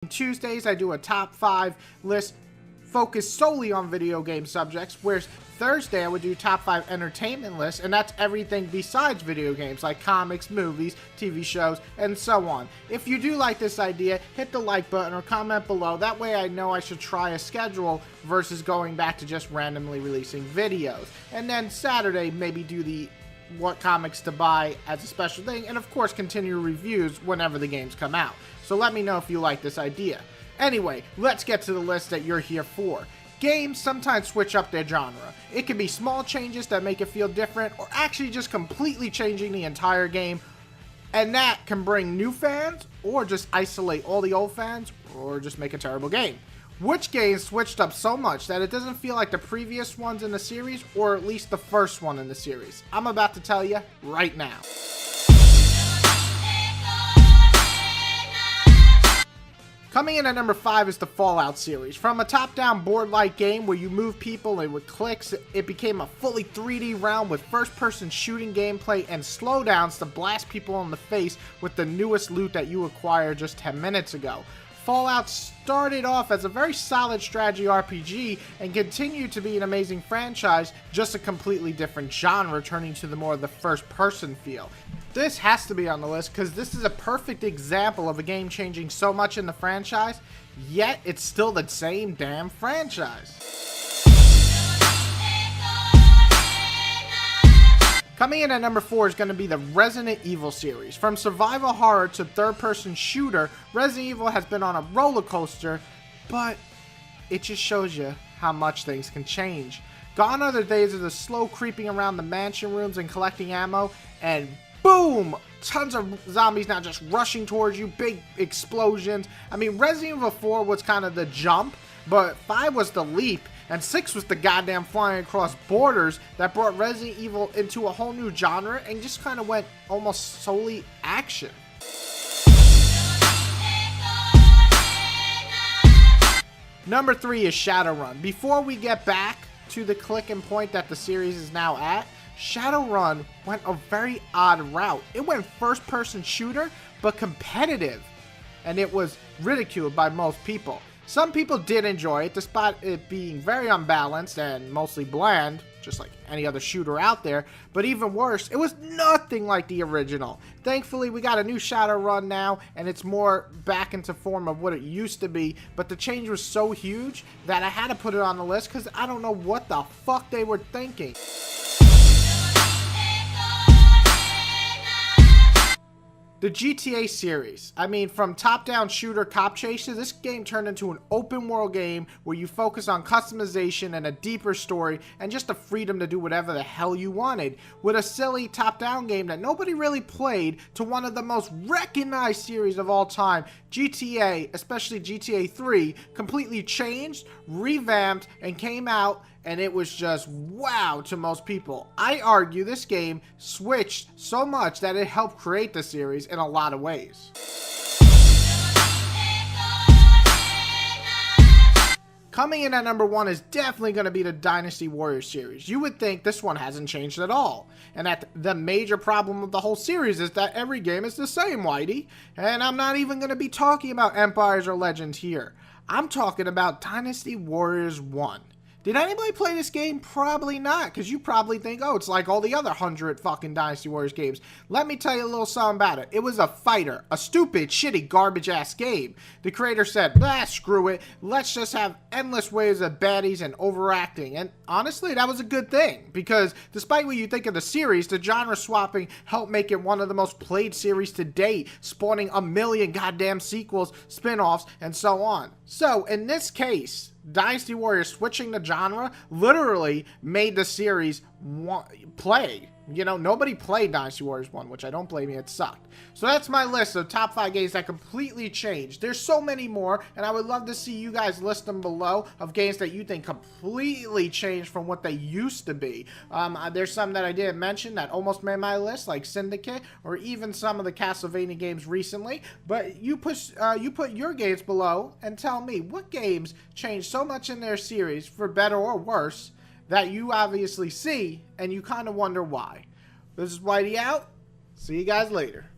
Tuesdays, I do a top 5 list focused solely on video game subjects, whereas Thursday I would do top 5 entertainment lists, and that's everything besides video games, like comics, movies, TV shows, and so on. If you do like this idea, hit the like button or comment below. That way I know I should try a schedule versus going back to just randomly releasing videos. And then Saturday, maybe do the what comics to buy as a special thing, and of course continue reviews whenever the games come out. So let me know if you like this idea. Anyway, let's get to the list that you're here for. Games sometimes switch up their genre. It can be small changes that make it feel different, or actually just completely changing the entire game, and that can bring new fans, or just isolate all the old fans, or just make a terrible game. Which games switched up so much that it doesn't feel like the previous ones in the series, or at least the first one in the series? I'm about to tell you right now. Coming in at number 5 is the Fallout series. From a top-down board-like game where you move people and with clicks, it became a fully 3D realm with first-person shooting gameplay and slowdowns to blast people in the face with the newest loot that you acquired just 10 minutes ago. Fallout started off as a very solid strategy RPG and continued to be an amazing franchise, just a completely different genre, turning to the more of the first-person feel. This has to be on the list because this is a perfect example of a game changing so much in the franchise, yet it's still the same damn franchise. Coming in at number 4 is going to be the Resident Evil series. From survival horror to third-person shooter, Resident Evil has been on a roller coaster, but it just shows you how much things can change. Gone are the days of the slow creeping around the mansion rooms and collecting ammo, and boom! Tons of zombies now just rushing towards you, big explosions. I mean, Resident Evil 4 was kind of the jump, but 5 was the leap, and 6 was the goddamn flying across borders that brought Resident Evil into a whole new genre and just kind of went almost solely action. Number 3 is Shadowrun. Before we get back to the click and point that the series is now at, Shadowrun went a very odd route. It went first-person shooter, but competitive, and it was ridiculed by most people. Some people did enjoy it, despite it being very unbalanced and mostly bland, just like any other shooter out there, but even worse, it was nothing like the original. Thankfully, we got a new Shadowrun now, and it's more back into form of what it used to be, but the change was so huge that I had to put it on the list because I don't know what the fuck they were thinking. The GTA series. I mean, from top-down shooter cop chases, this game turned into an open-world game where you focus on customization and a deeper story and just the freedom to do whatever the hell you wanted. With a silly top-down game that nobody really played to one of the most recognized series of all time, GTA, especially GTA 3, completely changed, revamped, and came out, and it was just wow to most people. I argue this game switched so much that it helped create the series in a lot of ways. Coming in at number 1 is definitely going to be the Dynasty Warriors series. You would think this one hasn't changed at all, and that the major problem of the whole series is that every game is the same, Whitey. And I'm not even going to be talking about Empires or Legends here. I'm talking about Dynasty Warriors 1. Did anybody play this game? Probably not, because you probably think, oh, it's like all the other 100 fucking Dynasty Warriors games. Let me tell you a little something about it. It was a fighter, a stupid, shitty, garbage-ass game. The creator said, screw it, let's just have endless waves of baddies and overacting. And honestly, that was a good thing, because despite what you think of the series, the genre swapping helped make it one of the most played series to date, spawning a million goddamn sequels, spin-offs, and so on. So, in this case, Dynasty Warriors switching the genre literally made the series play. You know, nobody played Dynasty Warriors 1, which I don't blame you, it sucked. So that's my list of top 5 games that completely changed. There's so many more, and I would love to see you guys list them below of games that you think completely changed from what they used to be. There's some that I didn't mention that almost made my list, like Syndicate, or even some of the Castlevania games recently. But you put your games below and tell me what games changed so much in their series, for better or worse, that you obviously see, and you kind of wonder why. This is Whitey out. See you guys later.